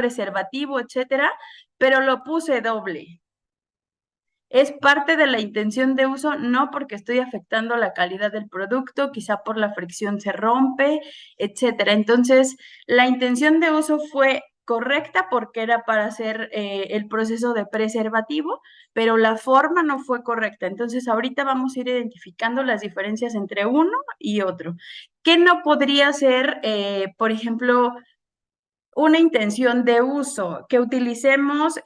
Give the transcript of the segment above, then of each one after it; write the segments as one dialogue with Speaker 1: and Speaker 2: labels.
Speaker 1: preservativo, etcétera, pero lo puse doble. Es parte de la intención de uso, no porque estoy afectando la calidad del producto, quizá por la fricción se rompe, etcétera. Entonces, la intención de uso fue correcta porque era para hacer el proceso de preservativo, pero la forma no fue correcta. Entonces, ahorita vamos a ir identificando las diferencias entre uno y otro. ¿Qué no podría ser, por ejemplo, una intención de uso? Que utilicemos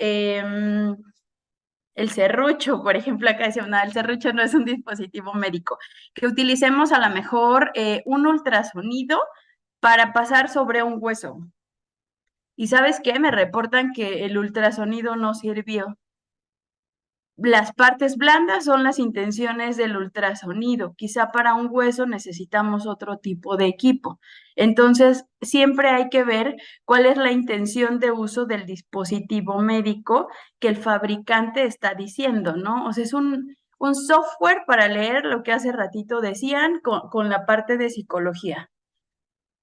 Speaker 1: el serrucho, por ejemplo, acá decía, no, el serrucho no es un dispositivo médico, que utilicemos a lo mejor un ultrasonido para pasar sobre un hueso. ¿Y sabes qué? Me reportan que el ultrasonido no sirvió. Las partes blandas son las intenciones del ultrasonido. Quizá para un hueso necesitamos otro tipo de equipo. Entonces, siempre hay que ver cuál es la intención de uso del dispositivo médico que el fabricante está diciendo, ¿no? O sea, es un software para leer lo que hace ratito decían con la parte de psicología.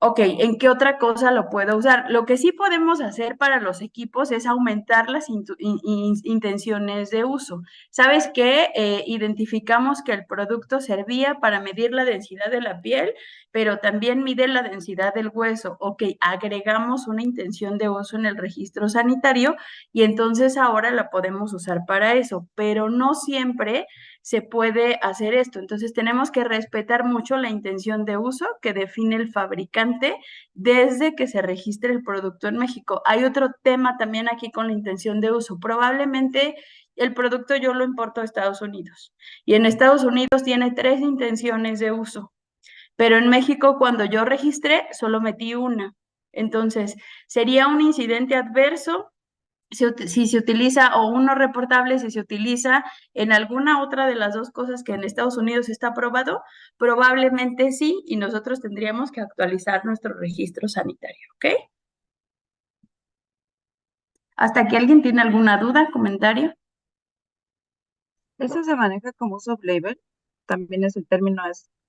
Speaker 1: Ok, ¿en qué otra cosa lo puedo usar? Lo que sí podemos hacer para los equipos es aumentar las intenciones de uso. ¿Sabes qué? Identificamos que el producto servía para medir la densidad de la piel, pero también mide la densidad del hueso. Ok, agregamos una intención de uso en el registro sanitario y entonces ahora la podemos usar para eso, pero no siempre se puede hacer esto. Entonces tenemos que respetar mucho la intención de uso que define el fabricante desde que se registre el producto en México. Hay otro tema también aquí con la intención de uso. Probablemente el producto yo lo importo a Estados Unidos y en Estados Unidos tiene 3 intenciones de uso, pero en México cuando yo registré solo metí una. Entonces, sería un incidente adverso si se utiliza o uno reportable, si se utiliza en alguna otra de las dos cosas que en Estados Unidos está aprobado, probablemente sí, y nosotros tendríamos que actualizar nuestro registro sanitario, ¿ok? ¿Hasta que alguien tiene alguna duda, comentario?
Speaker 2: Eso se maneja como sub-label, también es el término,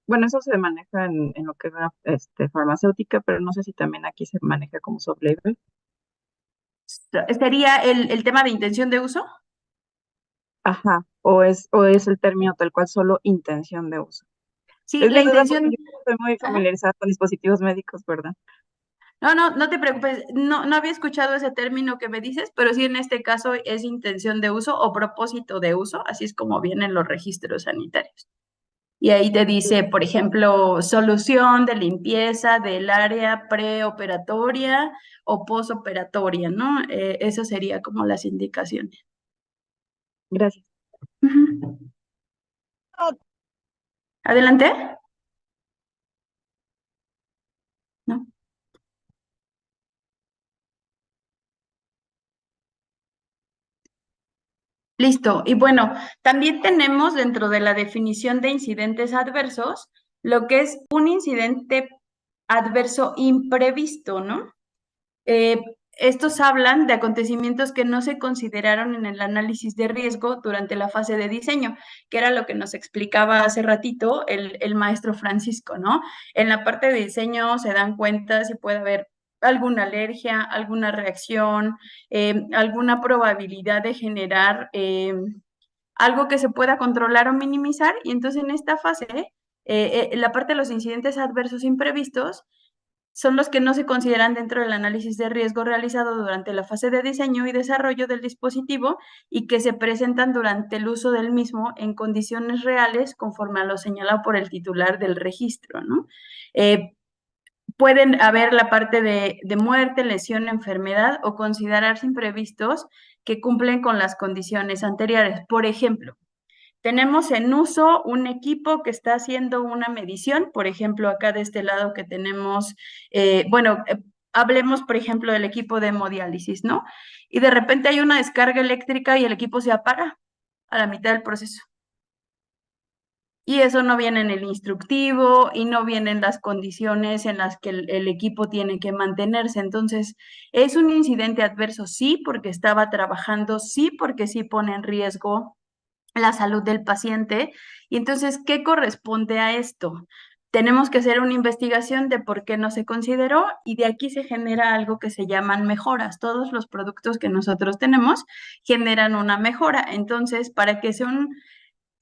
Speaker 2: bueno, eso se maneja en lo que es la farmacéutica, pero no sé si también aquí se maneja como sub-label.
Speaker 1: ¿Sería el tema de intención de uso?
Speaker 2: Ajá, o es el término tal cual, solo intención de uso.
Speaker 1: Sí,
Speaker 2: Es
Speaker 1: la
Speaker 2: mi duda porque
Speaker 1: intención...
Speaker 2: yo no estoy muy
Speaker 1: Ajá.
Speaker 2: familiarizada con dispositivos médicos, ¿verdad?
Speaker 1: No, no, no te preocupes, no, no había escuchado ese término que me dices, pero sí en este caso es intención de uso o propósito de uso, así es como vienen los registros sanitarios. Y ahí te dice, por ejemplo, solución de limpieza del área preoperatoria o posoperatoria, ¿no? Eso sería como las indicaciones.
Speaker 2: Gracias.
Speaker 1: Ujú. Adelante. ¿No? Listo. Y bueno, también tenemos dentro de la definición de incidentes adversos lo que es un incidente adverso imprevisto, ¿no? Eh, Estos hablan de acontecimientos que no se consideraron en el análisis de riesgo durante la fase de diseño, que era lo que nos explicaba hace ratito el maestro Francisco, ¿no? En la parte de diseño se dan cuenta si puede haber alguna alergia, alguna reacción, alguna probabilidad de generar algo que se pueda controlar o minimizar. Y entonces en esta fase, la parte de los incidentes adversos imprevistos, son los que no se consideran dentro del análisis de riesgo realizado durante la fase de diseño y desarrollo del dispositivo y que se presentan durante el uso del mismo en condiciones reales conforme a lo señalado por el titular del registro, ¿no? Pueden haber la parte de muerte, lesión, enfermedad o considerarse imprevistos que cumplen con las condiciones anteriores. Por ejemplo, tenemos en uso un equipo que está haciendo una medición, por ejemplo, acá de este lado que tenemos, hablemos, por ejemplo, del equipo de hemodiálisis, ¿no? Y de repente hay una descarga eléctrica y el equipo se apaga a la mitad del proceso. Y eso no viene en el instructivo y no viene en las condiciones en las que el equipo tiene que mantenerse. Entonces, es un incidente adverso, sí, porque estaba trabajando, sí, porque sí pone en riesgo la salud del paciente. Y entonces, ¿qué corresponde a esto? tenemos que hacer una investigación de por qué no se consideró y de aquí se genera algo que se llaman mejoras. Todos los productos que nosotros tenemos generan una mejora. Entonces, para que sea un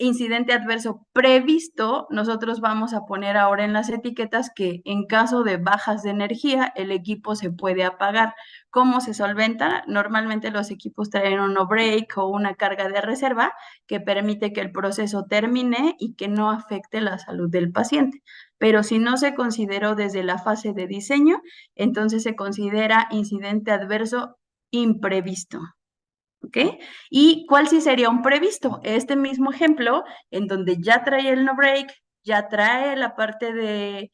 Speaker 1: incidente adverso previsto, nosotros vamos a poner ahora en las etiquetas que en caso de bajas de energía, el equipo se puede apagar. ¿Cómo se solventa? Normalmente los equipos traen un no break o una carga de reserva que permite que el proceso termine y que no afecte la salud del paciente. Pero si no se consideró desde la fase de diseño, entonces se considera incidente adverso imprevisto. ¿Ok? ¿Y cuál sí sería un previsto? Este mismo ejemplo, en donde ya trae el no break, ya trae la parte de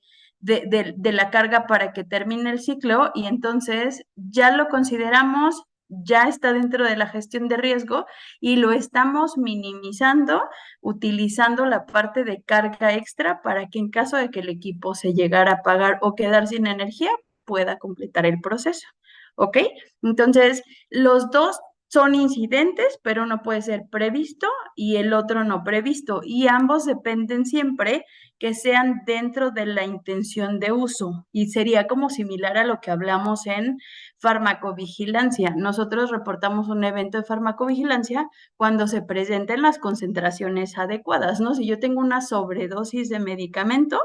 Speaker 1: la carga para que termine el ciclo y entonces ya lo consideramos, ya está dentro de la gestión de riesgo y lo estamos minimizando utilizando la parte de carga extra para que en caso de que el equipo se llegara a apagar o quedar sin energía, pueda completar el proceso. ¿Ok? Entonces, los dos son incidentes, pero uno puede ser previsto y el otro no previsto. Y ambos dependen siempre que sean dentro de la intención de uso. Y sería como similar a lo que hablamos en farmacovigilancia. Nosotros reportamos un evento de farmacovigilancia cuando se presenten las concentraciones adecuadas, ¿no? Si yo tengo una sobredosis de medicamento,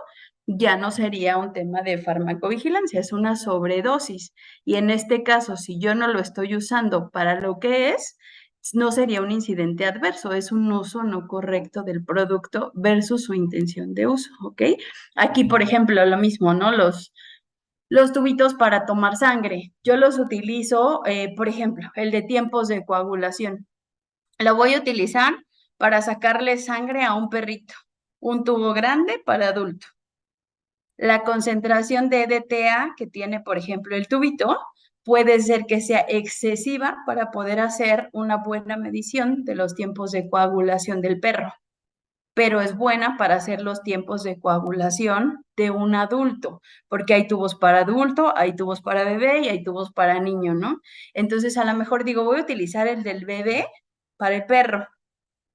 Speaker 1: ya no sería un tema de farmacovigilancia, es una sobredosis. Y en este caso, si yo no lo estoy usando para lo que es, no sería un incidente adverso, es un uso no correcto del producto versus su intención de uso, ¿ok? Aquí, por ejemplo, lo mismo, ¿no? Los tubitos para tomar sangre. Yo los utilizo, por ejemplo, el de tiempos de coagulación. Lo voy a utilizar para sacarle sangre a un perrito, un tubo grande para adulto. La concentración de EDTA que tiene, por ejemplo, el tubito, puede ser que sea excesiva para poder hacer una buena medición de los tiempos de coagulación del perro, pero es buena para hacer los tiempos de coagulación de un adulto, porque hay tubos para adulto, hay tubos para bebé y hay tubos para niño, ¿no? Entonces, a lo mejor digo, voy a utilizar el del bebé para el perro.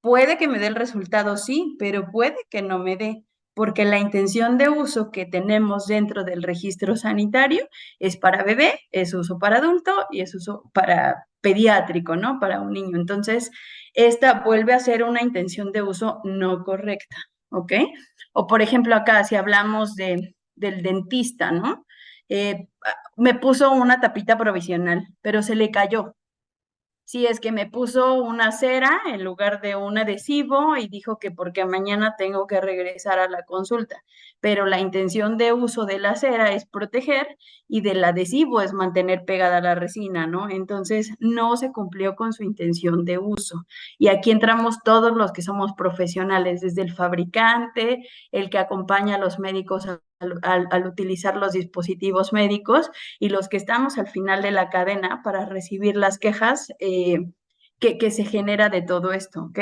Speaker 1: Puede que me dé el resultado, sí, pero puede que no me dé, porque la intención de uso que tenemos dentro del registro sanitario es para bebé, es uso para adulto y es uso para pediátrico, ¿no? Para un niño. Entonces, esta vuelve a ser una intención de uso no correcta, ¿ok? O por ejemplo, acá, si hablamos del dentista, ¿no? Me puso una tapita provisional, pero se le cayó. Si es que me puso una cera en lugar de un adhesivo y dijo que porque mañana tengo que regresar a la consulta, pero la intención de uso de la cera es proteger y del adhesivo es mantener pegada la resina, ¿no? Entonces no se cumplió con su intención de uso. Y aquí entramos todos los que somos profesionales, desde el fabricante, el que acompaña a los médicos al utilizar los dispositivos médicos y los que estamos al final de la cadena para recibir las quejas que se genera de todo esto, ¿ok?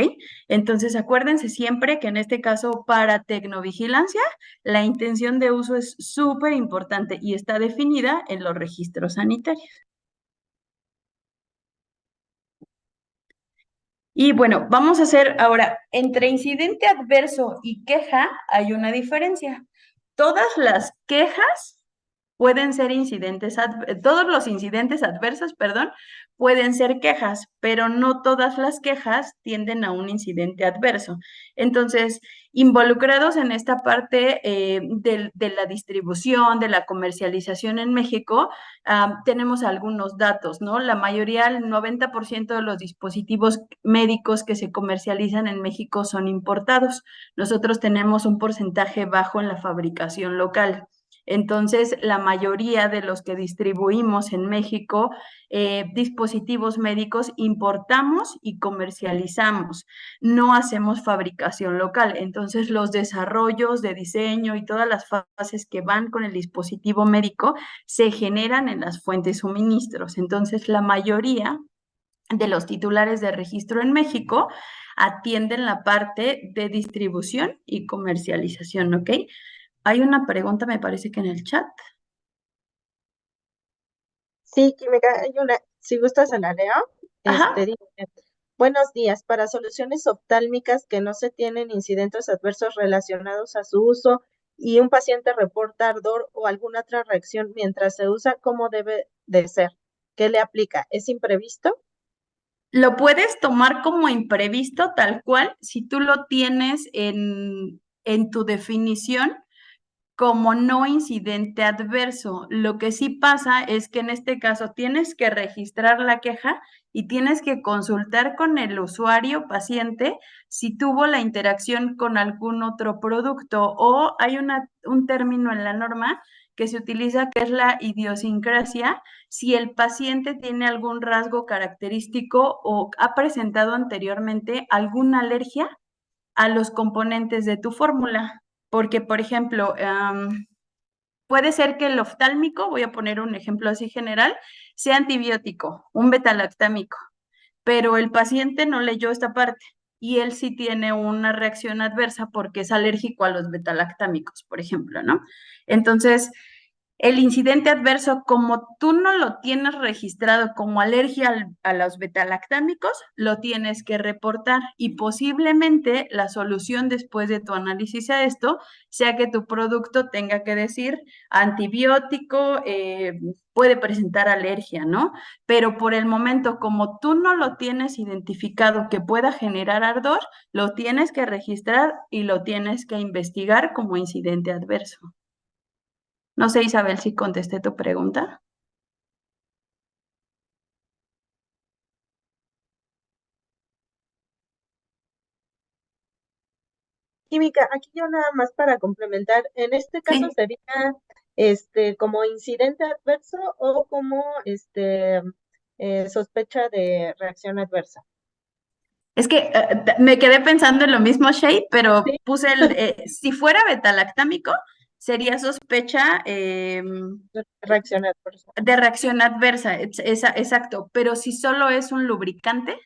Speaker 1: Entonces, acuérdense siempre que en este caso, para tecnovigilancia, la intención de uso es súper importante y está definida en los registros sanitarios. Y bueno, vamos a hacer ahora, entre incidente adverso y queja hay una diferencia. Todas las quejas pueden ser todos los incidentes adversos, perdón, pueden ser quejas, pero no todas las quejas tienden a un incidente adverso. Entonces, involucrados en esta parte de la distribución, de la comercialización en México, tenemos algunos datos, ¿no? La mayoría, el 90% de los dispositivos médicos que se comercializan en México son importados. Nosotros tenemos un porcentaje bajo en la fabricación local. Entonces, la mayoría de los que distribuimos en México dispositivos médicos importamos y comercializamos, no hacemos fabricación local. Entonces, los desarrollos de diseño y todas las fases que van con el dispositivo médico se generan en las fuentes suministros. Entonces, la mayoría de los titulares de registro en México atienden la parte de distribución y comercialización, ¿ok? Hay una pregunta, me parece que en el chat.
Speaker 3: Sí, Química, hay una, si gustas se la leo.
Speaker 1: Ajá.
Speaker 3: Dice, buenos días, para soluciones oftálmicas que no se tienen incidentes adversos relacionados a su uso, y un paciente reporta ardor o alguna otra reacción mientras se usa, ¿cómo debe de ser? ¿Qué le aplica? ¿Es imprevisto?
Speaker 1: Lo puedes tomar como imprevisto tal cual si tú lo tienes en tu definición como no incidente adverso. Lo que sí pasa es que en este caso tienes que registrar la queja y tienes que consultar con el usuario paciente si tuvo la interacción con algún otro producto o hay un término en la norma que se utiliza que es la idiosincrasia, si el paciente tiene algún rasgo característico o ha presentado anteriormente alguna alergia a los componentes de tu fórmula. Porque, por ejemplo, puede ser que el oftálmico, voy a poner un ejemplo así general, sea antibiótico, un betalactámico, pero el paciente no leyó esta parte y él sí tiene una reacción adversa porque es alérgico a los betalactámicos, por ejemplo, ¿no? Entonces, el incidente adverso, como tú no lo tienes registrado como alergia a los betalactámicos, lo tienes que reportar y posiblemente la solución después de tu análisis a esto sea que tu producto tenga que decir antibiótico, puede presentar alergia, ¿no? Pero por el momento, como tú no lo tienes identificado que pueda generar ardor, lo tienes que registrar y lo tienes que investigar como incidente adverso. No sé, Isabel, si contesté tu pregunta.
Speaker 3: Química, aquí yo nada más para complementar, en este caso
Speaker 1: Sí.
Speaker 3: sería como incidente adverso o como sospecha de reacción adversa.
Speaker 1: Es que me quedé pensando en lo mismo, Shay, pero
Speaker 3: Sí,
Speaker 1: puse si fuera betalactámico, sería sospecha
Speaker 3: reacción adversa.
Speaker 1: de reacción adversa, exacto, pero si solo es un lubricante,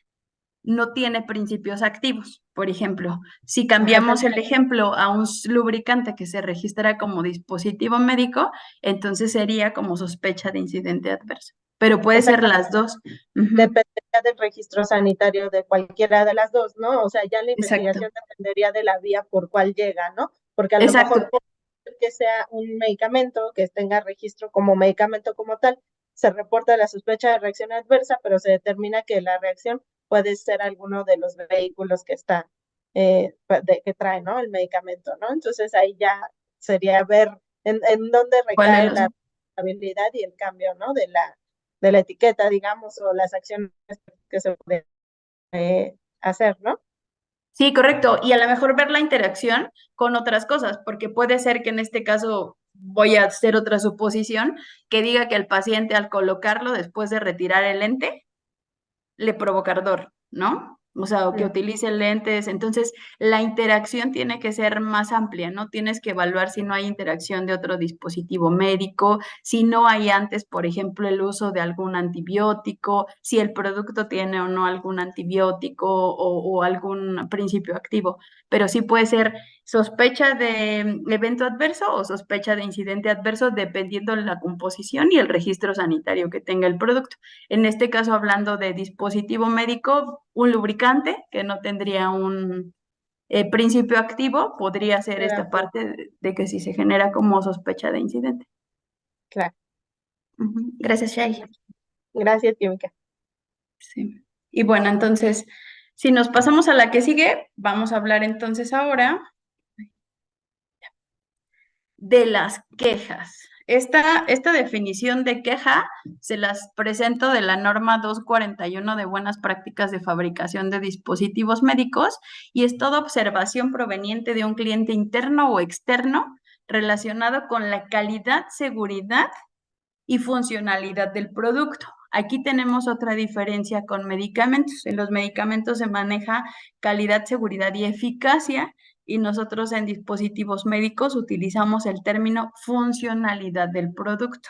Speaker 1: no tiene principios activos. Por ejemplo, si
Speaker 3: Ajá,
Speaker 1: cambiamos el ejemplo a un lubricante que se registra como dispositivo médico, entonces sería como sospecha de incidente adverso. Pero puede ser
Speaker 3: exacto.
Speaker 1: las dos. Ujú,
Speaker 3: Dependería del registro sanitario de cualquiera de las dos, ¿no? O sea, ya la
Speaker 1: exacto,
Speaker 3: investigación dependería de la vía por cuál llega, ¿no? Porque a lo
Speaker 1: exacto.
Speaker 3: mejor puede ser que sea un medicamento que tenga registro como medicamento como tal, se reporta la sospecha de reacción adversa, pero se determina que la reacción puede ser alguno de los vehículos que está, que trae, ¿no? El medicamento, ¿no? Entonces ahí ya sería ver en dónde
Speaker 1: ¿Cuál de
Speaker 3: recae
Speaker 1: los?
Speaker 3: la habilidad y el cambio, ¿no? De la etiqueta, digamos, o las acciones que se pueden hacer, ¿no?
Speaker 1: Sí, correcto. Y a lo mejor ver la interacción con otras cosas, porque puede ser que en este caso voy a hacer otra suposición que diga que el paciente al colocarlo después de retirar el lente le provoca ardor, ¿no? O sea, o que
Speaker 3: Mm.
Speaker 1: utilice lentes. Entonces, la interacción tiene que ser más amplia, ¿no? Tienes que evaluar si no hay interacción de otro dispositivo médico, si no hay antes, por ejemplo, el uso de algún antibiótico, si el producto tiene o no algún antibiótico o algún principio activo. Pero sí puede ser sospecha de evento adverso o sospecha de incidente adverso dependiendo de la composición y el registro sanitario que tenga el producto. En este caso, hablando de dispositivo médico, un lubricante que no tendría un principio activo, podría ser esta
Speaker 3: Terapia,
Speaker 1: parte de que si se genera como sospecha de incidente.
Speaker 3: claro.
Speaker 1: Ujú. Gracias, Shay.
Speaker 3: Gracias, Química.
Speaker 1: Sí. Y bueno, entonces, si nos pasamos a la que sigue, vamos a hablar entonces ahora de las quejas. Esta definición de queja se las presento de la norma 241 de buenas prácticas de fabricación de dispositivos médicos y es toda observación proveniente de un cliente interno o externo relacionado con la calidad, seguridad y funcionalidad del producto. Aquí tenemos otra diferencia con medicamentos. En los medicamentos se maneja calidad, seguridad y eficacia y nosotros en dispositivos médicos utilizamos el término funcionalidad del producto.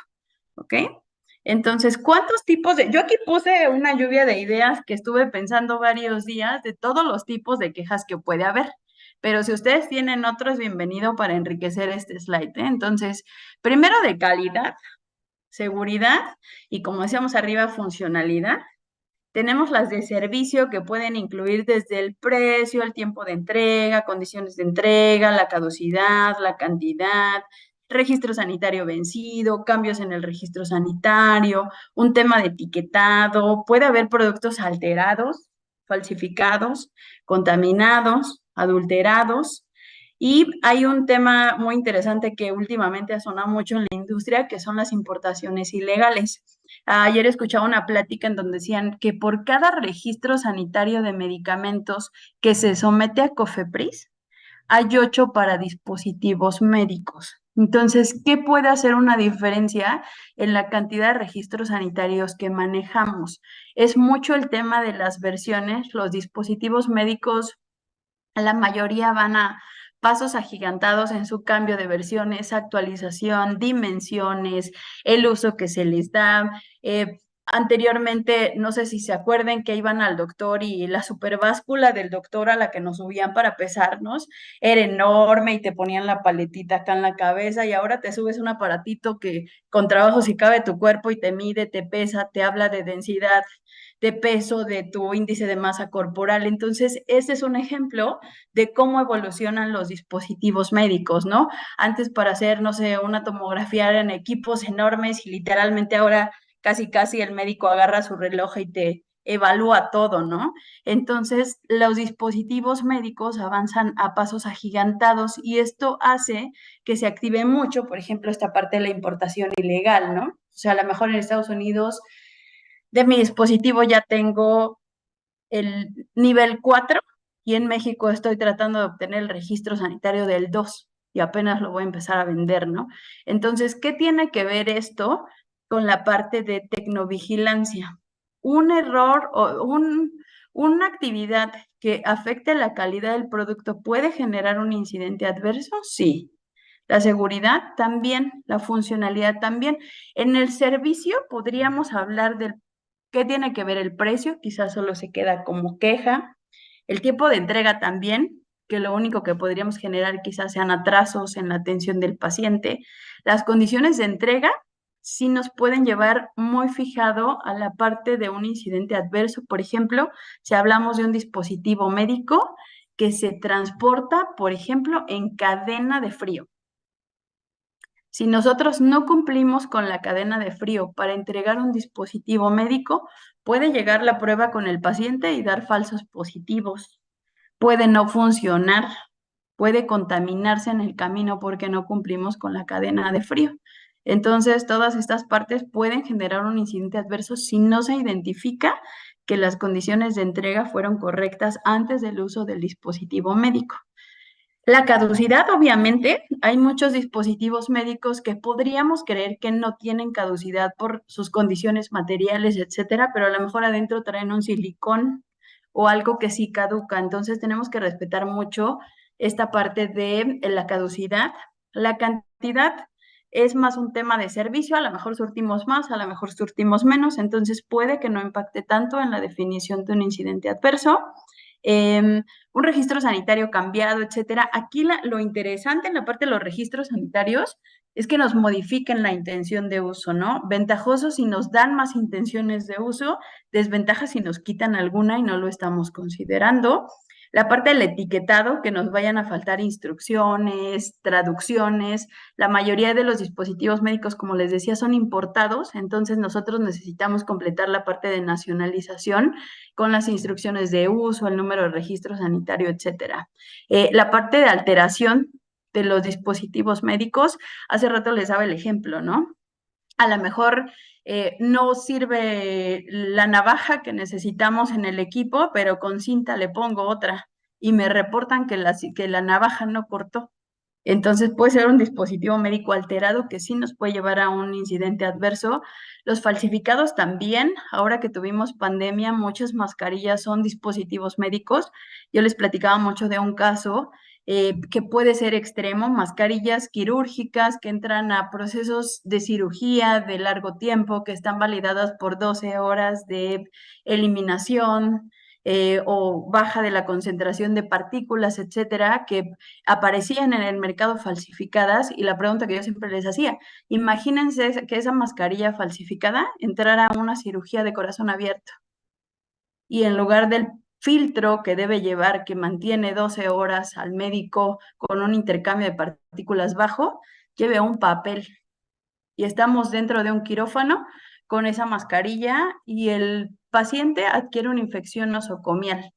Speaker 1: ¿Ok? Entonces, ¿cuántos tipos de... Yo aquí puse una lluvia de ideas que estuve pensando varios días de todos los tipos de quejas que puede haber. Pero si ustedes tienen otros, bienvenido para enriquecer este slide, ¿eh? Entonces, primero de calidad, seguridad y como decíamos arriba, funcionalidad. Tenemos las de servicio que pueden incluir desde el precio, el tiempo de entrega, condiciones de entrega, la caducidad, la cantidad, registro sanitario vencido, cambios en el registro sanitario, un tema de etiquetado, puede haber productos alterados, falsificados, contaminados, adulterados. Y hay un tema muy interesante que últimamente ha sonado mucho en la industria, que son las importaciones ilegales. Ayer escuchaba una plática en donde decían que por cada registro sanitario de medicamentos que se somete a COFEPRIS, hay 8 para dispositivos médicos. Entonces, ¿qué puede hacer una diferencia en la cantidad de registros sanitarios que manejamos? Es mucho el tema de las versiones. Los dispositivos médicos, la mayoría van a pasos agigantados en su cambio de versiones, actualización, dimensiones, el uso que se les da. Anteriormente, no sé si se acuerden que iban al doctor y la superbáscula del doctor a la que nos subían para pesarnos era enorme y te ponían la paletita acá en la cabeza, y ahora te subes un aparatito que con trabajo si cabe tu cuerpo y te mide, te pesa, te habla de densidad, de peso, de tu índice de masa corporal. Entonces, ese es un ejemplo de cómo evolucionan los dispositivos médicos, ¿no? Antes, para hacer, no sé, una tomografía eran equipos enormes y literalmente ahora casi el médico agarra su reloj y te evalúa todo, ¿no? Entonces, los dispositivos médicos avanzan a pasos agigantados y esto hace que se active mucho, por ejemplo, esta parte de la importación ilegal, ¿no? O sea, a lo mejor en Estados Unidos de mi dispositivo ya tengo el nivel 4 y en México estoy tratando de obtener el registro sanitario del 2 y apenas lo voy a empezar a vender, ¿no? Entonces, ¿qué tiene que ver esto con la parte de tecnovigilancia? Un error o una actividad que afecte la calidad del producto puede generar un incidente adverso, sí. La seguridad también, la funcionalidad también. En el servicio podríamos hablar del qué tiene que ver el precio, quizás solo se queda como queja. El tiempo de entrega también, que lo único que podríamos generar quizás sean atrasos en la atención del paciente. Las condiciones de entrega sí nos pueden llevar muy fijado a la parte de un incidente adverso. Por ejemplo, si hablamos de un dispositivo médico que se transporta, por ejemplo, en cadena de frío. Si nosotros no cumplimos con la cadena de frío para entregar un dispositivo médico, puede llegar la prueba con el paciente y dar falsos positivos. Puede no funcionar, puede contaminarse en el camino porque no cumplimos con la cadena de frío. Entonces, todas estas partes pueden generar un incidente adverso si no se identifica que las condiciones de entrega fueron correctas antes del uso del dispositivo médico. La caducidad, obviamente, hay muchos dispositivos médicos que podríamos creer que no tienen caducidad por sus condiciones materiales, etcétera, pero a lo mejor adentro traen un silicón o algo que sí caduca. Entonces tenemos que respetar mucho esta parte de la caducidad. La cantidad es más un tema de servicio, a lo mejor surtimos más, a lo mejor surtimos menos, entonces puede que no impacte tanto en la definición de un incidente adverso. Un registro sanitario cambiado, etcétera. Aquí lo interesante en la parte de los registros sanitarios es que nos modifiquen la intención de uso, ¿no? Ventajoso si nos dan más intenciones de uso, desventaja si nos quitan alguna y no lo estamos considerando. La parte del etiquetado, que nos vayan a faltar instrucciones, traducciones. La mayoría de los dispositivos médicos, como les decía, son importados, entonces nosotros necesitamos completar la parte de nacionalización con las instrucciones de uso, el número de registro sanitario, etcétera. La parte de alteración de los dispositivos médicos, hace rato les daba el ejemplo, ¿no? A lo mejor no sirve la navaja que necesitamos en el equipo, pero con cinta le pongo otra y me reportan que la navaja no cortó. Entonces puede ser un dispositivo médico alterado que sí nos puede llevar a un incidente adverso. Los falsificados también, ahora que tuvimos pandemia, muchas mascarillas son dispositivos médicos. Yo les platicaba mucho de un caso que puede ser extremo, mascarillas quirúrgicas que entran a procesos de cirugía de largo tiempo, que están validadas por 12 horas de eliminación, o baja de la concentración de partículas, etcétera, que aparecían en el mercado falsificadas. Y la pregunta que yo siempre les hacía, imagínense que esa mascarilla falsificada entrara a una cirugía de corazón abierto. y en lugar del filtro que debe llevar, que mantiene 12 horas al médico con un intercambio de partículas bajo, lleve un papel. Y estamos dentro de un quirófano con esa mascarilla y el paciente adquiere una infección nosocomial.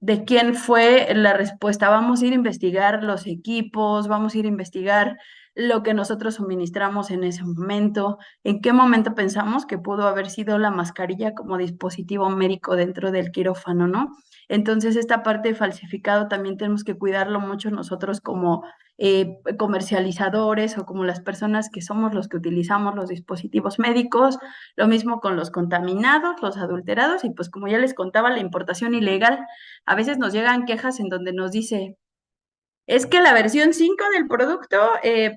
Speaker 1: ¿De quién fue la respuesta? Vamos a ir a investigar los equipos, vamos a ir a investigar lo que nosotros suministramos en ese momento, en qué momento pensamos que pudo haber sido la mascarilla como dispositivo médico dentro del quirófano, ¿no? Entonces, esta parte de falsificado también tenemos que cuidarlo mucho nosotros como comercializadores o como las personas que somos los que utilizamos los dispositivos médicos, lo mismo con los contaminados, los adulterados y pues como ya les contaba, la importación ilegal. A veces nos llegan quejas en donde nos dice, es que la versión 5 del producto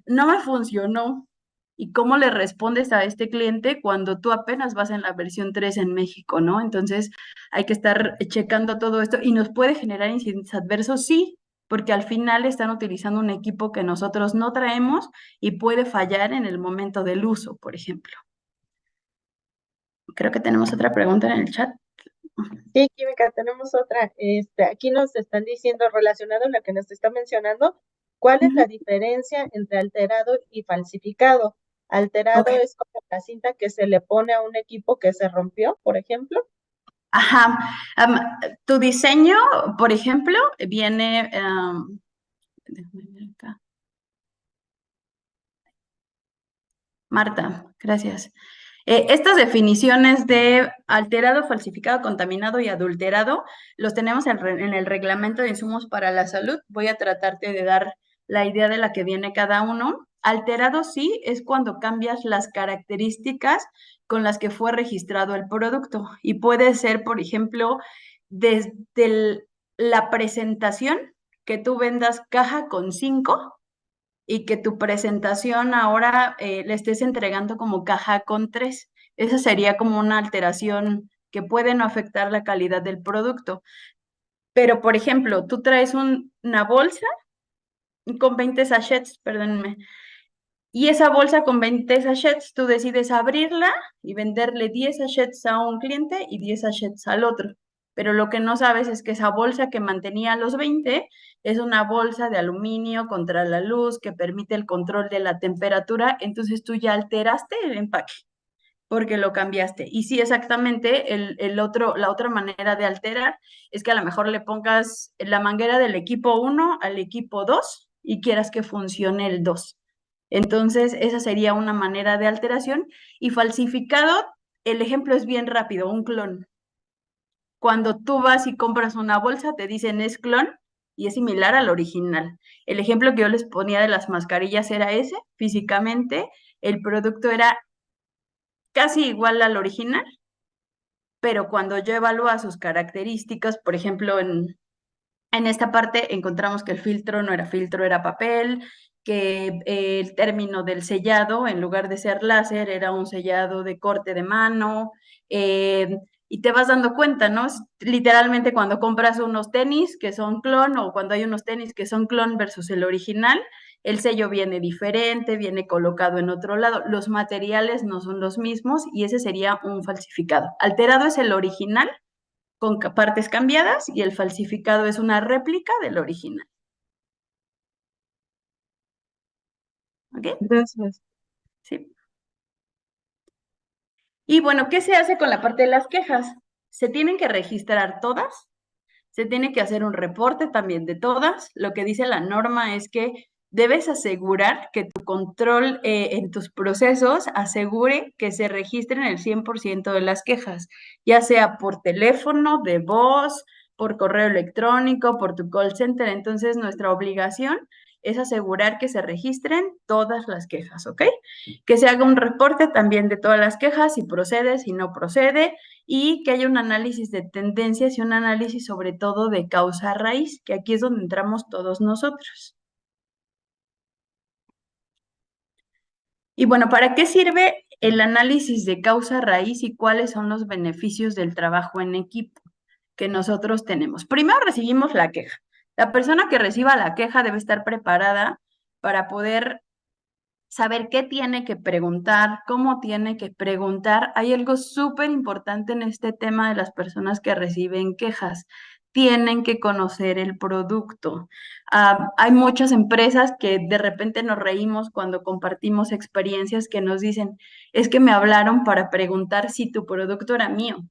Speaker 1: no me funcionó. ¿Y cómo le respondes a este cliente cuando tú apenas vas en la versión 3 en México, ¿no? Entonces hay que estar checando todo esto y nos puede generar incidentes adversos, sí, porque al final están utilizando un equipo que nosotros no traemos y puede fallar en el momento del uso, por ejemplo. Creo que tenemos otra pregunta en el chat.
Speaker 3: Sí, Química, tenemos otra. Aquí nos están diciendo, relacionado a lo que nos está mencionando, ¿cuál es la diferencia entre alterado y falsificado? Alterado
Speaker 1: Ok.
Speaker 3: es como la cinta que se le pone a un equipo que se rompió, por ejemplo.
Speaker 1: Ajá. Tu diseño, por ejemplo, viene, déjame ver acá. Marta, gracias. Estas definiciones de alterado, falsificado, contaminado y adulterado los tenemos en el reglamento de insumos para la salud. Voy a tratarte de dar la idea de la que viene cada uno. Alterado sí es cuando cambias las características con las que fue registrado el producto y puede ser, por ejemplo, desde la presentación, que tú vendas caja con 5 y que tu presentación ahora le estés entregando como caja con 3. Esa sería como una alteración que puede no afectar la calidad del producto. Pero, por ejemplo, tú traes una bolsa con 20 sachets, perdónenme, y esa bolsa con 20 sachets, tú decides abrirla y venderle 10 sachets a un cliente y 10 sachets al otro. Pero lo que no sabes es que esa bolsa que mantenía los 20 es una bolsa de aluminio contra la luz que permite el control de la temperatura, entonces tú ya alteraste el empaque porque lo cambiaste. Y sí, exactamente, la otra manera de alterar es que a lo mejor le pongas la manguera del equipo 1 al equipo 2 y quieras que funcione el 2. Entonces, esa sería una manera de alteración. Y falsificado, el ejemplo es bien rápido, un clon. Cuando tú vas y compras una bolsa, te dicen es clon y es similar al original. El ejemplo que yo les ponía de las mascarillas era ese, físicamente, el producto era casi igual al original, pero cuando yo evalúo sus características, por ejemplo, en esta parte encontramos que el filtro no era filtro, era papel, que el término del sellado, en lugar de ser láser, era un sellado de corte de mano, y te vas dando cuenta, ¿no? Literalmente cuando compras unos tenis que son clon o cuando hay unos tenis que son clon versus el original, el sello viene diferente, viene colocado en otro lado, los materiales no son los mismos y ese sería un falsificado. Alterado es el original con partes cambiadas y el falsificado es una réplica del original. ¿Ok?
Speaker 2: Gracias.
Speaker 1: Sí. Y bueno, ¿qué se hace con la parte de las quejas? Se tienen que registrar todas, se tiene que hacer un reporte también de todas. Lo que dice la norma es que debes asegurar que tu control en tus procesos asegure que se registren el 100% de las quejas, ya sea por teléfono, de voz, por correo electrónico, por tu call center. Entonces, nuestra obligación es asegurar que se registren todas las quejas, ¿ok? Que se haga un reporte también de todas las quejas, si procede, si no procede, y que haya un análisis de tendencias y un análisis sobre todo de causa raíz, que aquí es donde entramos todos nosotros. Y bueno, ¿para qué sirve el análisis de causa raíz y cuáles son los beneficios del trabajo en equipo que nosotros tenemos? Primero recibimos la queja. La persona que reciba la queja debe estar preparada para poder saber qué tiene que preguntar, cómo tiene que preguntar. Hay algo súper importante en este tema de las personas que reciben quejas. Tienen que conocer el producto. Hay muchas empresas que de repente nos reímos cuando compartimos experiencias que nos dicen, es que me hablaron para preguntar si tu producto era mío,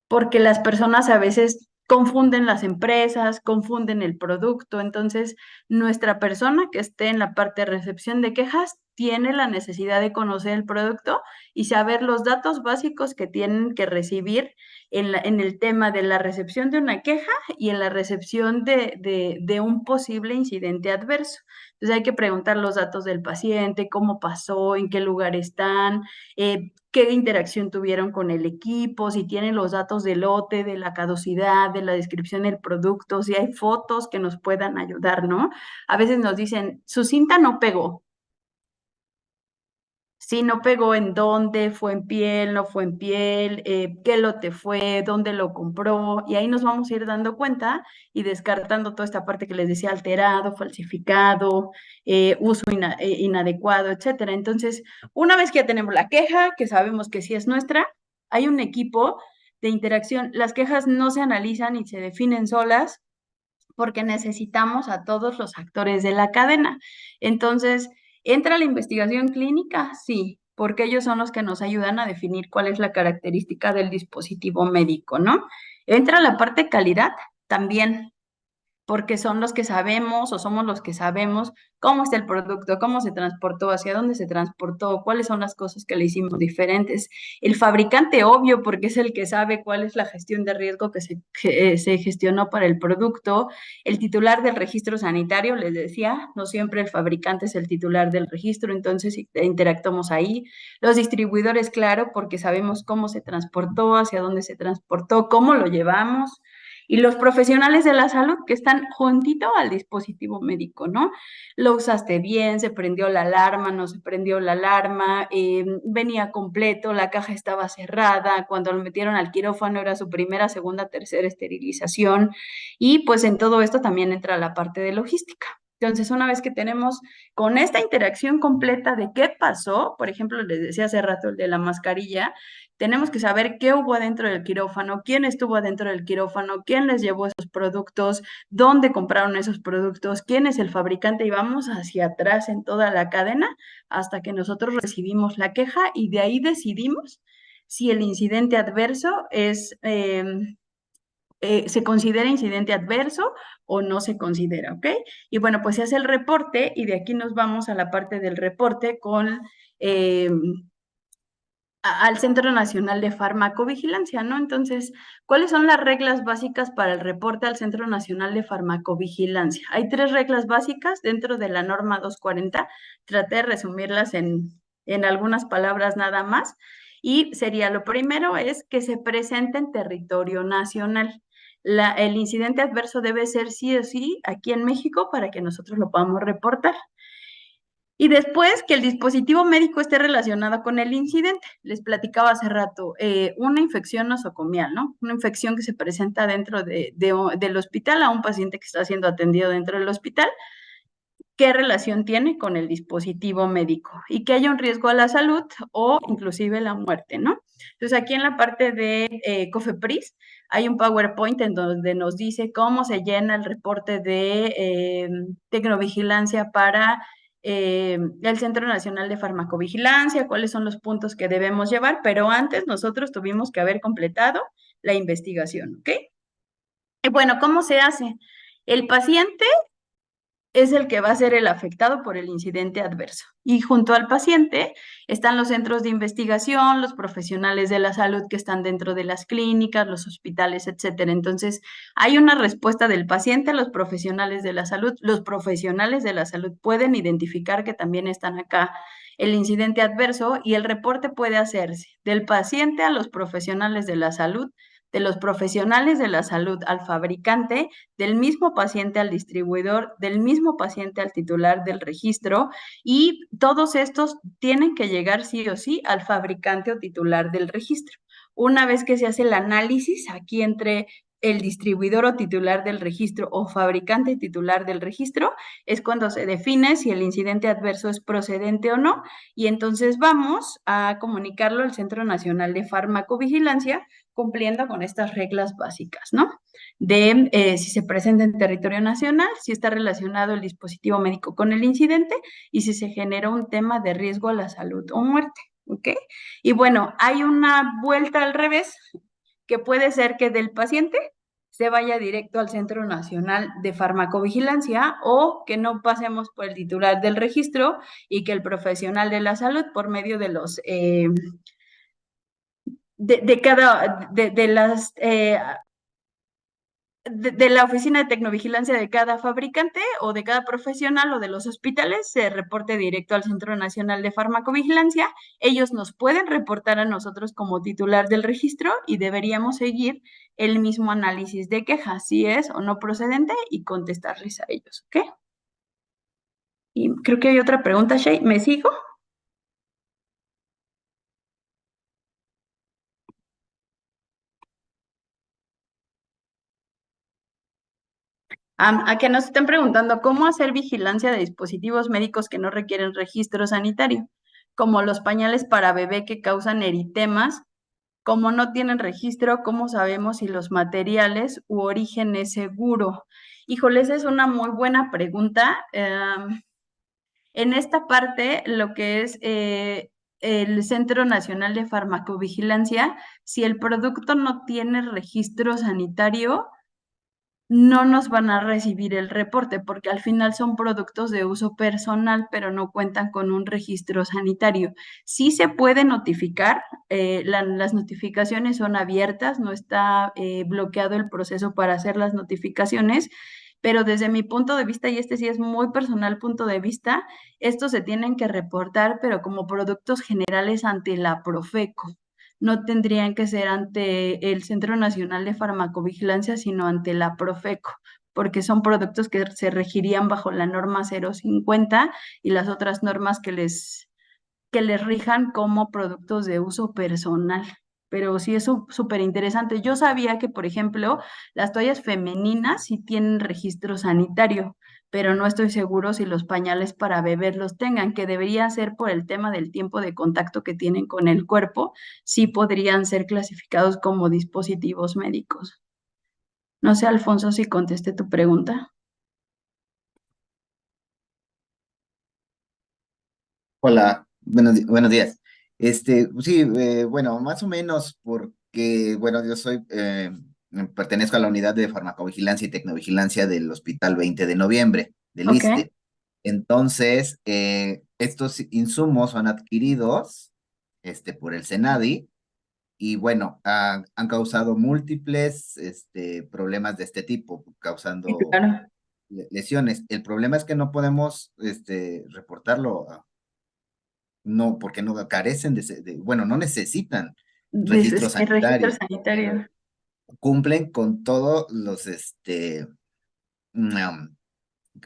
Speaker 1: porque las personas a veces confunden las empresas, confunden el producto. Entonces, nuestra persona que esté en la parte de recepción de quejas tiene la necesidad de conocer el producto y saber los datos básicos que tienen que recibir en el tema de la recepción de una queja y en la recepción de un posible incidente adverso. Entonces, hay que preguntar los datos del paciente, cómo pasó, en qué lugar están, qué interacción tuvieron con el equipo, si tienen los datos del lote, de la caducidad, de la descripción del producto, si hay fotos que nos puedan ayudar, ¿no? A veces nos dicen, su cinta no pegó. Sí, no pegó en dónde, fue en piel, no fue en piel, qué lote fue, dónde lo compró, y ahí nos vamos a ir dando cuenta y descartando toda esta parte que les decía, alterado, falsificado, uso inadecuado, etcétera. Entonces, una vez que ya tenemos la queja, que sabemos que sí es nuestra, hay un equipo de interacción. Las quejas no se analizan y se definen solas porque necesitamos a todos los actores de la cadena. Entonces, ¿entra la investigación clínica? Sí, porque ellos son los que nos ayudan a definir cuál es la característica del dispositivo médico, ¿no? ¿Entra la parte calidad? También, porque son los que sabemos o somos los que sabemos cómo está el producto, cómo se transportó, hacia dónde se transportó, cuáles son las cosas que le hicimos diferentes. El fabricante, obvio, porque es el que sabe cuál es la gestión de riesgo que se gestionó para el producto. El titular del registro sanitario, les decía, no siempre el fabricante es el titular del registro, entonces interactuamos ahí. Los distribuidores, claro, porque sabemos cómo se transportó, hacia dónde se transportó, cómo lo llevamos y los profesionales de la salud que están juntito al dispositivo médico, ¿no? Lo usaste bien, se prendió la alarma, no se prendió la alarma, venía completo, la caja estaba cerrada, cuando lo metieron al quirófano era su primera, segunda, tercera esterilización y pues en todo esto también entra la parte de logística. Entonces, una vez que tenemos con esta interacción completa de qué pasó, por ejemplo, les decía hace rato el de la mascarilla, tenemos que saber qué hubo adentro del quirófano, quién estuvo adentro del quirófano, quién les llevó esos productos, dónde compraron esos productos, quién es el fabricante y vamos hacia atrás en toda la cadena hasta que nosotros recibimos la queja y de ahí decidimos si el incidente adverso se considera incidente adverso o no se considera, ¿ok? Y bueno, pues se hace el reporte y de aquí nos vamos a la parte del reporte con al Centro Nacional de Farmacovigilancia, ¿no? Entonces, ¿cuáles son las reglas básicas para el reporte al Centro Nacional de Farmacovigilancia? Hay 3 reglas básicas dentro de la norma 240. Traté de resumirlas en algunas palabras nada más. Y sería, lo primero es que se presente en territorio nacional. El incidente adverso debe ser sí o sí aquí en México para que nosotros lo podamos reportar. Y después que el dispositivo médico esté relacionado con el incidente. Les platicaba hace rato, una infección nosocomial, ¿no? Una infección que se presenta dentro del hospital a un paciente que está siendo atendido dentro del hospital. ¿Qué relación tiene con el dispositivo médico? Y que haya un riesgo a la salud o inclusive la muerte, ¿no? Entonces, aquí en la parte de COFEPRIS hay un PowerPoint en donde nos dice cómo se llena el reporte de tecnovigilancia para el Centro Nacional de Farmacovigilancia, cuáles son los puntos que debemos llevar, pero antes nosotros tuvimos que haber completado la investigación, ¿ok? Y bueno, ¿cómo se hace? El paciente es el que va a ser el afectado por el incidente adverso. Y junto al paciente están los centros de investigación, los profesionales de la salud que están dentro de las clínicas, los hospitales, etcétera. Entonces, hay una respuesta del paciente a los profesionales de la salud. Los profesionales de la salud pueden identificar que también están acá el incidente adverso y el reporte puede hacerse del paciente a los profesionales de la salud, de los profesionales de la salud al fabricante, del mismo paciente al distribuidor, del mismo paciente al titular del registro y todos estos tienen que llegar sí o sí al fabricante o titular del registro. Una vez que se hace el análisis aquí entre el distribuidor o titular del registro o fabricante titular del registro, es cuando se define si el incidente adverso es procedente o no, y entonces vamos a comunicarlo al Centro Nacional de Farmacovigilancia, cumpliendo con estas reglas básicas, ¿no? De si se presenta en territorio nacional, si está relacionado el dispositivo médico con el incidente y si se genera un tema de riesgo a la salud o muerte, ¿ok? Y bueno, hay una vuelta al revés, que puede ser que del paciente se vaya directo al Centro Nacional de Farmacovigilancia o que no pasemos por el titular del registro y que el profesional de la salud, por medio de los de cada de las de la oficina de tecnovigilancia de cada fabricante o de cada profesional o de los hospitales se reporte directo al Centro Nacional de Farmacovigilancia. Ellos nos pueden reportar a nosotros como titular del registro y deberíamos seguir el mismo análisis de queja, si es o no procedente, y contestarles a ellos, ¿ok? Y creo que hay otra pregunta, Shay. ¿Me sigo? A que nos estén preguntando cómo hacer vigilancia de dispositivos médicos que no requieren registro sanitario, como los pañales para bebé que causan eritemas, como no tienen registro, ¿cómo sabemos si los materiales u origen es seguro? Híjoles, es una muy buena pregunta. En esta parte, lo que es el Centro Nacional de Farmacovigilancia, si el producto no tiene registro sanitario, no nos van a recibir el reporte porque al final son productos de uso personal, pero no cuentan con un registro sanitario. Sí se puede notificar, las notificaciones son abiertas, no está bloqueado el proceso para hacer las notificaciones, pero desde mi punto de vista, y este sí es muy personal punto de vista, estos se tienen que reportar, pero como productos generales ante la Profeco, no tendrían que ser ante el Centro Nacional de Farmacovigilancia, sino ante la Profeco, porque son productos que se regirían bajo la norma 050 y las otras normas que les rijan como productos de uso personal. Pero sí es súper interesante. Yo sabía que, por ejemplo, las toallas femeninas sí tienen registro sanitario, pero no estoy seguro si los pañales para bebés los tengan, que debería ser por el tema del tiempo de contacto que tienen con el cuerpo, sí podrían ser clasificados como dispositivos médicos. No sé, Alfonso, si contesté tu pregunta.
Speaker 4: Hola, buenos días. Sí, bueno, más o menos porque, bueno, yo pertenezco a la unidad de farmacovigilancia y tecnovigilancia del Hospital 20 de Noviembre, del
Speaker 1: Ok,
Speaker 4: ISSSTE. Entonces, estos insumos son adquiridos, por el SENADI y, bueno, han causado múltiples, problemas de este tipo,
Speaker 1: sí,
Speaker 4: causando
Speaker 1: claro.
Speaker 4: lesiones. El problema es que no podemos, reportarlo. No, porque no carecen bueno, no necesitan registro
Speaker 1: El registro
Speaker 4: sanitario,
Speaker 1: sanitario.
Speaker 4: cumplen con todos los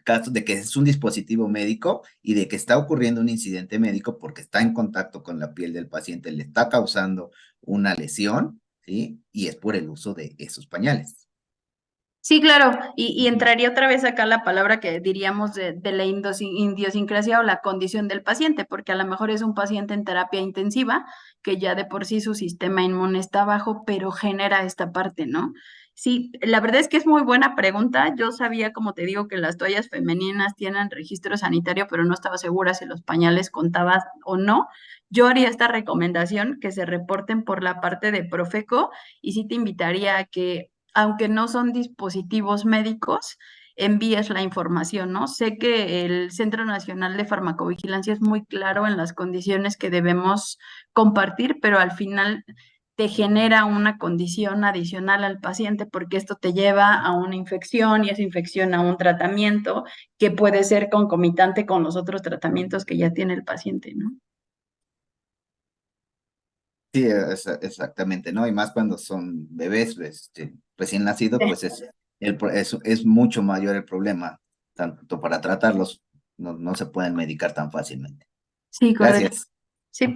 Speaker 4: casos de que es un dispositivo médico y de que está ocurriendo un incidente médico porque está en contacto con la piel del paciente, le está causando una lesión, ¿sí? Y es por el uso de esos pañales.
Speaker 1: Sí, claro, y entraría otra vez acá la palabra que diríamos de la idiosincrasia o la condición del paciente, porque a lo mejor es un paciente en terapia intensiva, que ya de por sí su sistema inmune está bajo, pero genera esta parte, ¿no? Sí, la verdad es que es muy buena pregunta. Yo sabía, como te digo, que las toallas femeninas tienen registro sanitario, pero no estaba segura si los pañales contaban o no. Yo haría esta recomendación que se reporten por la parte de Profeco y sí te invitaría a que aunque no son dispositivos médicos, envíes la información, ¿no? Sé que el Centro Nacional de Farmacovigilancia es muy claro en las condiciones que debemos compartir, pero al final te genera una condición adicional al paciente porque esto te lleva a una infección y esa infección a un tratamiento que puede ser concomitante con los otros tratamientos que ya tiene el paciente, ¿no?
Speaker 4: Sí, exactamente, ¿no? Y más cuando son bebés, recién nacidos,
Speaker 1: Sí,
Speaker 4: pues es mucho mayor el problema, tanto para tratarlos, no se pueden medicar tan fácilmente.
Speaker 1: sí, correcto.
Speaker 4: Gracias.
Speaker 1: Sí,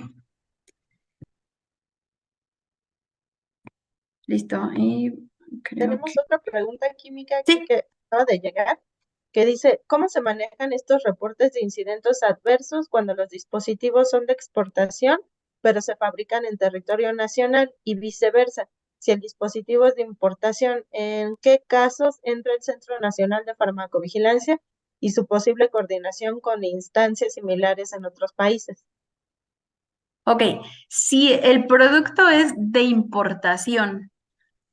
Speaker 1: listo. Y Creo
Speaker 3: Tenemos
Speaker 1: que
Speaker 3: otra pregunta química aquí
Speaker 1: sí.
Speaker 3: que acaba de llegar, que dice, ¿cómo se manejan estos reportes de incidentes adversos cuando los dispositivos son de exportación, pero se fabrican en territorio nacional y viceversa? Si el dispositivo es de importación, ¿en qué casos entra el Centro Nacional de Farmacovigilancia y su posible coordinación con instancias similares en otros países?
Speaker 1: Ok, si el producto es de importación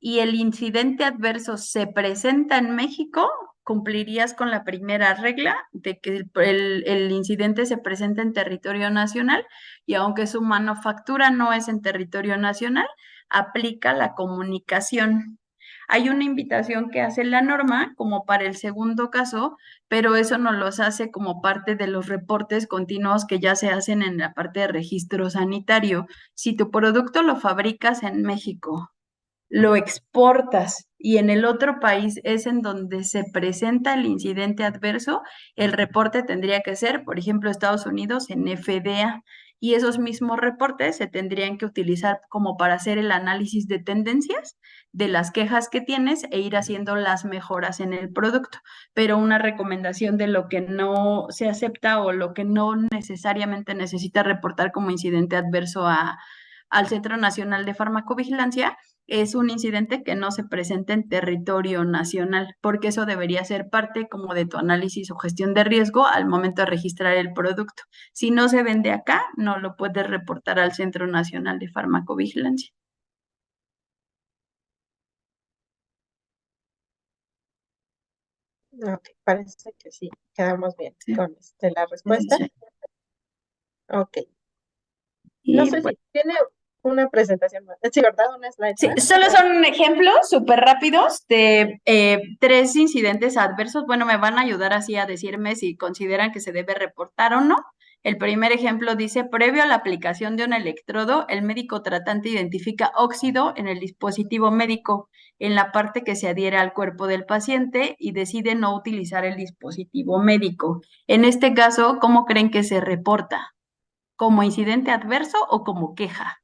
Speaker 1: y el incidente adverso se presenta en México, cumplirías con la primera regla de que el incidente se presenta en territorio nacional y aunque su manufactura no es en territorio nacional, aplica la comunicación. Hay una invitación que hace la norma como para el segundo caso, pero eso no los hace como parte de los reportes continuos que ya se hacen en la parte de registro sanitario. Si tu producto lo fabricas en México, lo exportas y en el otro país es en donde se presenta el incidente adverso, el reporte tendría que ser, por ejemplo, Estados Unidos en FDA. Y esos mismos reportes se tendrían que utilizar como para hacer el análisis de tendencias de las quejas que tienes e ir haciendo las mejoras en el producto. Pero una recomendación de lo que no se acepta o lo que no necesariamente necesita reportar como incidente adverso al Centro Nacional de Farmacovigilancia es un incidente que no se presente en territorio nacional, porque eso debería ser parte como de tu análisis o gestión de riesgo al momento de registrar el producto. Si no se vende acá, no lo puedes reportar al Centro Nacional de Farmacovigilancia.
Speaker 3: Ok, parece que sí, quedamos bien
Speaker 1: Sí,
Speaker 3: con la
Speaker 1: sí,
Speaker 3: respuesta.
Speaker 1: sí.
Speaker 3: Ok, no
Speaker 1: Y
Speaker 3: sé
Speaker 1: bueno,
Speaker 3: si tiene una presentación más. Sí, ¿verdad? Una slide
Speaker 1: sí,
Speaker 3: más.
Speaker 1: solo son ejemplos súper rápidos de tres incidentes adversos. Bueno, me van a ayudar así a decirme si consideran que se debe reportar o no. El primer ejemplo dice, previo a la aplicación de un electrodo, el médico tratante identifica óxido en el dispositivo médico, en la parte que se adhiere al cuerpo del paciente y decide no utilizar el dispositivo médico. En este caso, ¿cómo creen que se reporta? ¿Como incidente adverso o como queja?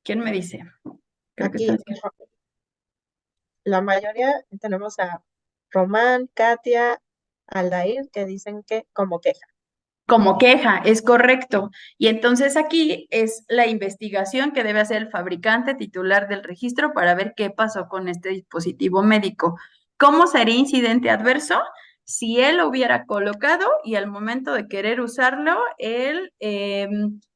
Speaker 1: ¿Quién me dice? Creo que está
Speaker 3: Aquí
Speaker 1: así.
Speaker 3: la mayoría tenemos a Román, Katia, Aldair, que dicen que como queja.
Speaker 1: Como queja, es correcto. Y entonces aquí es la investigación que debe hacer el fabricante titular del registro para ver qué pasó con este dispositivo médico. ¿Cómo sería incidente adverso? Si él lo hubiera colocado y al momento de querer usarlo, el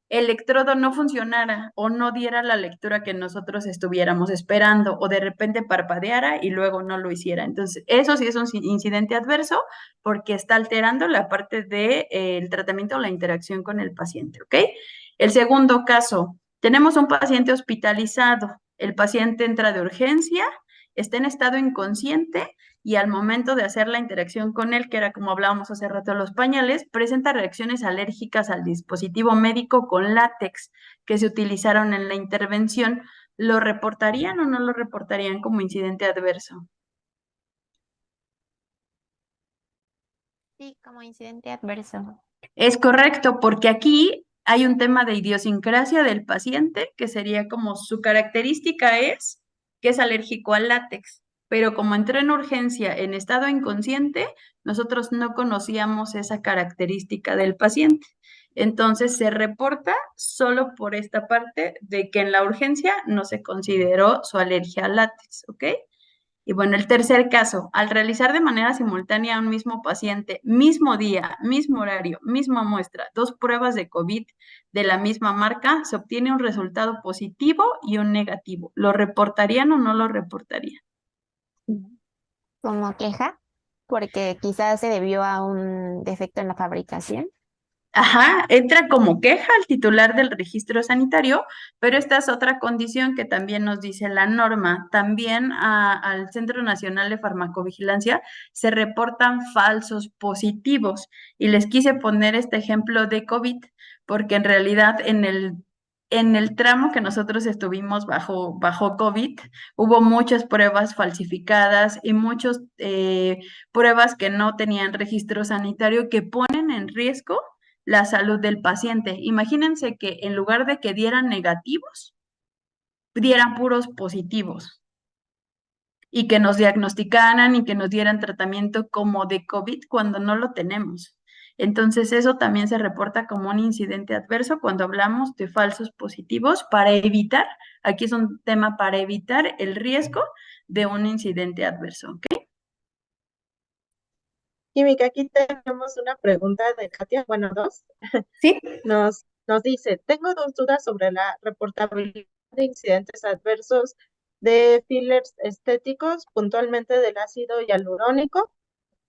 Speaker 1: electrodo no funcionara o no diera la lectura que nosotros estuviéramos esperando o de repente parpadeara y luego no lo hiciera. Entonces, eso sí es un incidente adverso porque está alterando la parte del tratamiento o la interacción con el paciente, ¿ok? El segundo caso, tenemos un paciente hospitalizado, el paciente entra de urgencia, está en estado inconsciente y al momento de hacer la interacción con él, que era como hablábamos hace rato los pañales, presenta reacciones alérgicas al dispositivo médico con látex que se utilizaron en la intervención. ¿Lo reportarían o no lo reportarían como incidente adverso?
Speaker 5: Sí, como incidente adverso.
Speaker 1: Es correcto, porque aquí hay un tema de idiosincrasia del paciente, que sería como su característica es que es alérgico al látex, pero como entró en urgencia en estado inconsciente, nosotros no conocíamos esa característica del paciente. Entonces se reporta solo por esta parte de que en la urgencia no se consideró su alergia al látex, ¿ok? Y bueno, el tercer caso, al realizar de manera simultánea a un mismo paciente, mismo día, mismo horario, misma muestra, dos pruebas de COVID de la misma marca, se obtiene un resultado positivo y un negativo. ¿Lo reportarían o no lo reportarían?
Speaker 5: Como queja, porque quizás se debió a un defecto en la fabricación.
Speaker 1: Ajá, entra como queja al titular del registro sanitario, pero esta es otra condición que también nos dice la norma. También al Centro Nacional de Farmacovigilancia se reportan falsos positivos. Y les quise poner este ejemplo de COVID, porque en realidad en el tramo que nosotros estuvimos bajo COVID, hubo muchas pruebas falsificadas y muchas pruebas que no tenían registro sanitario que ponen en riesgo la salud del paciente. Imagínense que en lugar de que dieran negativos, dieran puros positivos y que nos diagnosticaran y que nos dieran tratamiento como de COVID cuando no lo tenemos. Entonces, eso también se reporta como un incidente adverso cuando hablamos de falsos positivos para evitar, aquí es un tema para evitar el riesgo de un incidente adverso, ¿ok?
Speaker 3: Química, aquí tenemos una pregunta de Katia, bueno, dos.
Speaker 1: Sí.
Speaker 3: Nos dice, tengo dos dudas sobre la reportabilidad de incidentes adversos de fillers estéticos, puntualmente del ácido hialurónico.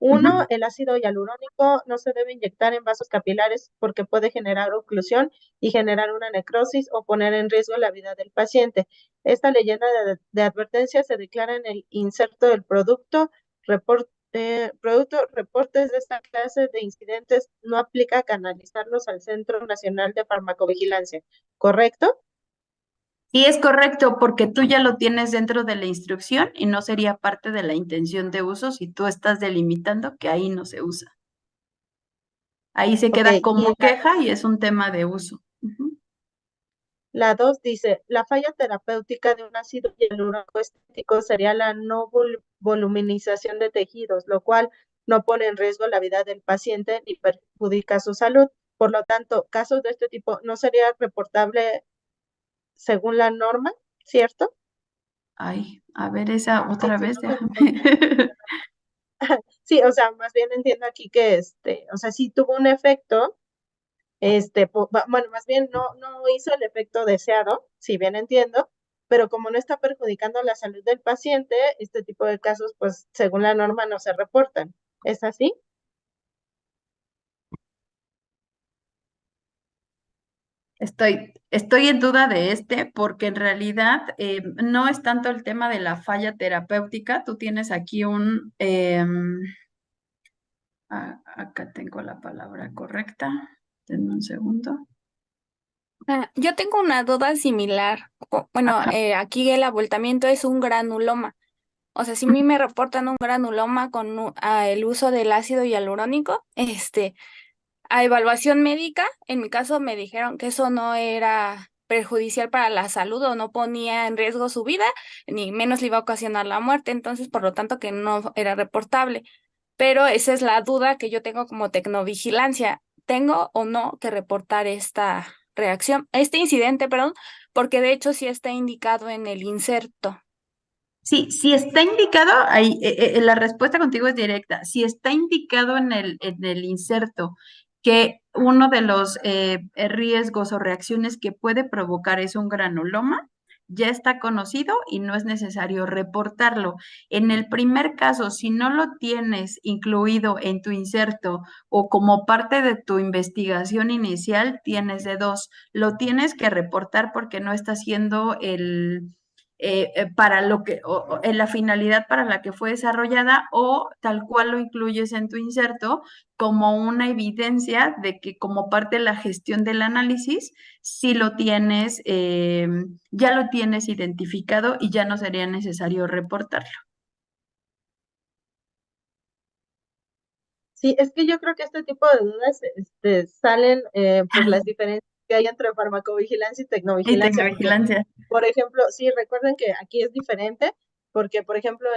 Speaker 3: Uno, el ácido hialurónico no se debe inyectar en vasos capilares porque puede generar oclusión y generar una necrosis o poner en riesgo la vida del paciente. Esta leyenda de advertencia se declara en el inserto del producto. Reportes de esta clase de incidentes no aplica canalizarlos al Centro Nacional de Farmacovigilancia, ¿correcto?
Speaker 1: Sí, es correcto, porque tú ya lo tienes dentro de la instrucción y no sería parte de la intención de uso si tú estás delimitando que ahí no se usa. Ahí se queda
Speaker 3: Ok, y
Speaker 1: como queja y es un tema de uso. Ujú.
Speaker 3: la 2 dice, la falla terapéutica de un ácido hialurónico estético sería la no voluminización de tejidos, lo cual no pone en riesgo la vida del paciente ni perjudica su salud. Por lo tanto, casos de este tipo no sería reportable según la norma, ¿cierto?
Speaker 1: Ay, a ver esa otra
Speaker 3: Sí,
Speaker 1: vez,
Speaker 3: no,
Speaker 1: déjame.
Speaker 3: sí, o sea, más bien entiendo aquí que o sea, sí tuvo un efecto, bueno, más bien no hizo el efecto deseado, si bien entiendo, pero como no está perjudicando la salud del paciente, este tipo de casos, pues, según la norma, no se reportan. ¿Es así?
Speaker 1: Estoy en duda de porque en realidad no es tanto el tema de la falla terapéutica. Tú tienes aquí acá tengo la palabra correcta. Denme un segundo.
Speaker 6: Yo tengo una duda similar. Bueno, aquí el abultamiento es un granuloma. O sea, si a mí me reportan un granuloma con el uso del ácido hialurónico, a evaluación médica, en mi caso me dijeron que eso no era perjudicial para la salud o no ponía en riesgo su vida, ni menos le iba a ocasionar la muerte, entonces por lo tanto que no era reportable. Pero esa es la duda que yo tengo como tecnovigilancia. ¿Tengo o no que reportar esta reacción, este incidente, perdón? Porque de hecho sí está indicado en el inserto.
Speaker 1: Sí, si está indicado, ahí, la respuesta contigo es directa. Si está indicado en el inserto que uno de los riesgos o reacciones que puede provocar es un granuloma, ya está conocido y no es necesario reportarlo. En el primer caso, si no lo tienes incluido en tu inserto o como parte de tu investigación inicial, tienes de dos. Lo tienes que reportar porque no está haciendo para lo que, en la finalidad para la que fue desarrollada o tal cual lo incluyes en tu inserto como una evidencia de que como parte de la gestión del análisis, si lo tienes, ya lo tienes identificado y ya no sería necesario reportarlo.
Speaker 3: Sí, es que yo creo que este tipo de dudas salen por las diferencias que hay entre farmacovigilancia y
Speaker 1: Y
Speaker 3: tecnovigilancia, porque,
Speaker 1: tecnovigilancia.
Speaker 3: por ejemplo, sí, recuerden que aquí es diferente, porque, por ejemplo,